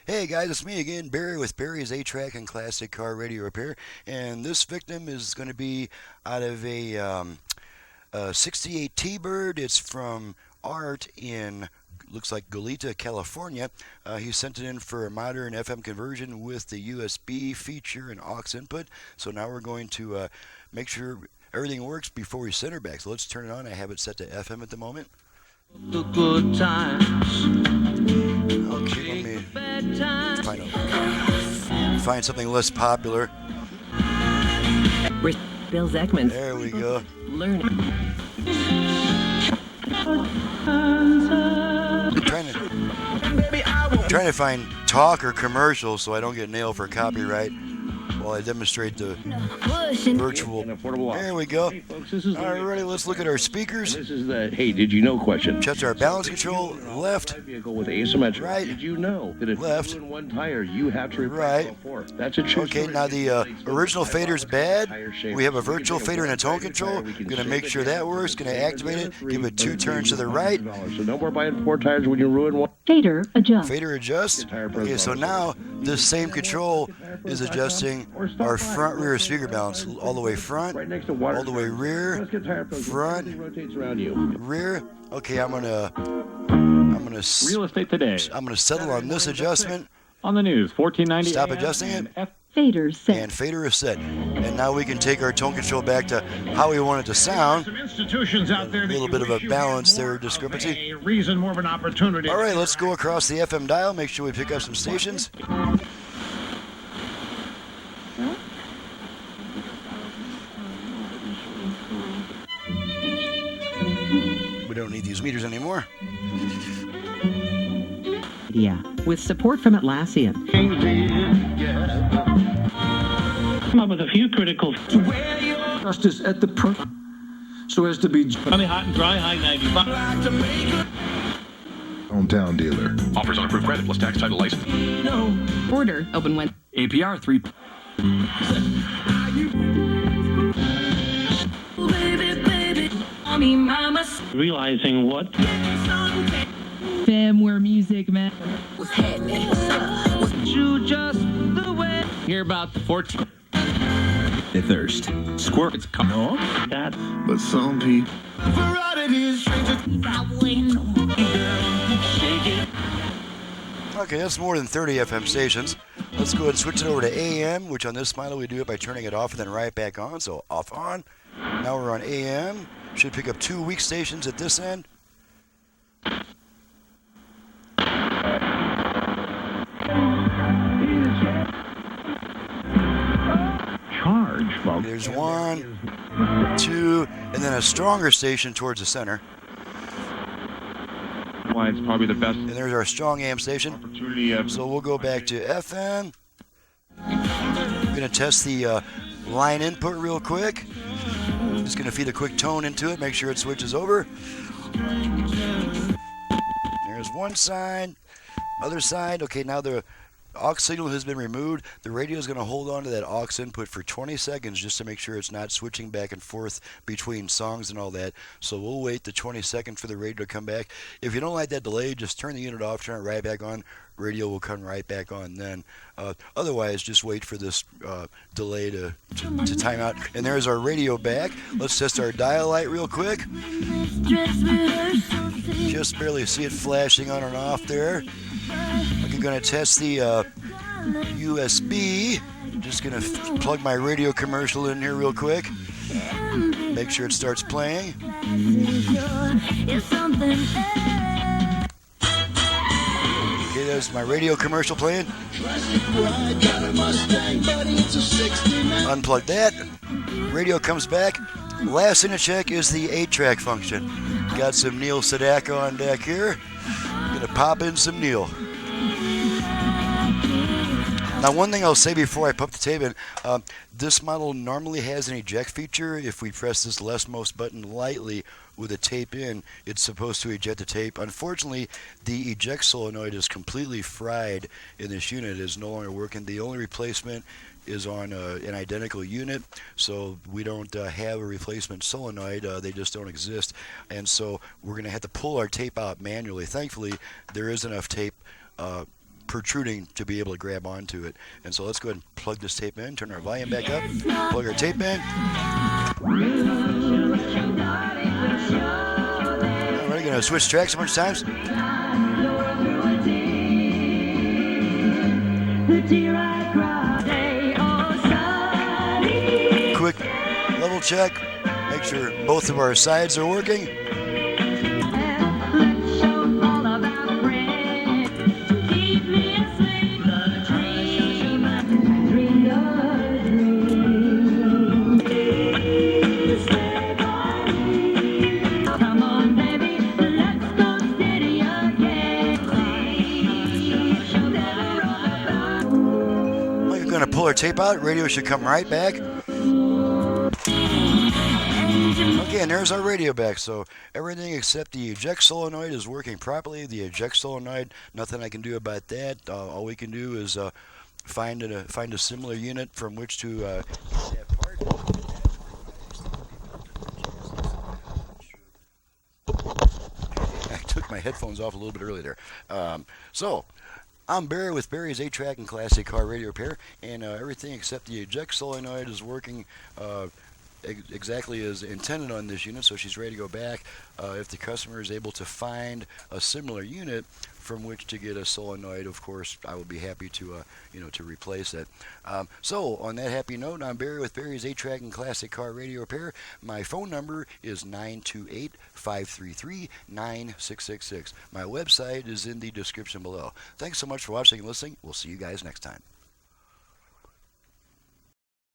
Hey guys, it's me again, Barry with Barry's 8-Track and Classic Car Radio Repair. And this victim is going to be out of a 68 T-Bird. It's from Art in, looks like Goleta, California. He sent it in for a modern FM conversion with the USB feature and aux input. So now we're going to make sure everything works before we send her back. So let's turn it on. I have it set to FM at the moment. The good times. Okay, let me find something less popular. Bill Zekman. There we go. Learn. Trying to find talk or commercial so I don't get nailed for copyright while I demonstrate the virtual. There we go. Alrighty, let's look at our speakers. This is the hey, did you know question. Check our balance control. Left. Vehicle with asymmetric. Right. Did you know that if Left. you in one tire, you have to replace Right. all four? That's a true Okay, story. now the original fader's bad. We have a virtual fader and a tone control. Going to make sure that works. Going to activate it. Give it 2 turns to the right. So no more buying 4 tires when you ruin one. Fader adjust. Fader adjust. Okay, so now this same control is adjusting our front rear speaker balance all the way front, Right next to water. all the way rear, Let's get tire pros. front, Rotates around you. rear. Okay, I'm gonna Real estate today. settle on this adjustment. On the news, 1490. Stop AM adjusting it. and F. Fader set. And fader is set. And now we can take our tone control back to how we want it to sound. Some institutions out there A that little you bit of a wish you balance had there, more discrepancy. of a reason, more of an opportunity. All right, let's go across the FM dial. Make sure we pick up some stations. We don't need these meters anymore. Yeah, with support from Atlassian. Come up with a few critical. Justice at the so as to be Sunny, hot and dry, high 95. Hometown dealer. Offers on approved credit plus tax title license. Order open when APR 3. Realizing what Famware music, man. You just the way. Hear about the 14. The thirst. Squirt. It's come on. that But some people. Okay, that's more than 30 FM stations. Let's go ahead and switch it over to AM, which on this model we do it by turning it off and then right back on. So off on. Now we're on AM. Should pick up 2 weak stations at this end. charge, folks. There's 1, 2, and then a stronger station towards the center. Why it's probably the best And there's our strong AM station. opportunity of So we'll go back to FM. I'm going to test the line input real quick. Just going to feed a quick tone into it, make sure it switches over. There's one side, other side. Okay, now the aux signal has been removed. The radio is going to hold on to that aux input for 20 seconds just to make sure it's not switching back and forth between songs and all that. So we'll wait the 20 seconds for the radio to come back. If you don't like that delay, just turn the unit off, turn it right back on. Radio will come right back on then. Otherwise, just wait for this delay to time out. And there's our radio back. Let's test our dial light real quick. Just barely see it flashing on and off there. I'm going to test the USB. Just going to plug my radio commercial in here real quick. Make sure it starts playing. Okay, there's my radio commercial playing. Unplug that. Radio comes back. Last thing to check is the 8-track function. Got some Neil Sedaka on deck here. Gonna pop in some Neil. Now, one thing I'll say before I pop the tape in, this model normally has an eject feature. If we press this leftmost button lightly with a tape in, it's supposed to eject the tape. Unfortunately, the eject solenoid is completely fried in this unit. It is no longer working. The only replacement is on an identical unit, so we don't have a replacement solenoid. They just don't exist, and so we're going to have to pull our tape out manually. Thankfully, there is enough tape protruding to be able to grab onto it. And so let's go ahead and plug this tape in, turn our volume back up, plug our tape in. We're going to switch tracks a bunch of times. Quick level check. Make sure both of our sides are working. Going to pull our tape out. Radio should come right back. Okay, and there's our radio back. So everything except the eject solenoid is working properly. The eject solenoid, nothing I can do about that. All we can do is find a similar unit from which to get that part. I took my headphones off a little bit earlier there. I'm Barry with Barry's 8-Track and Classic Car Radio Repair, and everything except the eject solenoid is working exactly as intended on this unit, so she's ready to go back. If the customer is able to find a similar unit from which to get a solenoid, of course, I will be happy to to replace it. So on that happy note, I'm Barry with Barry's 8-Track and Classic Car Radio Repair. My phone number is 928-533-9666. My website is in the description below. Thanks so much for watching and listening. We'll see you guys next time.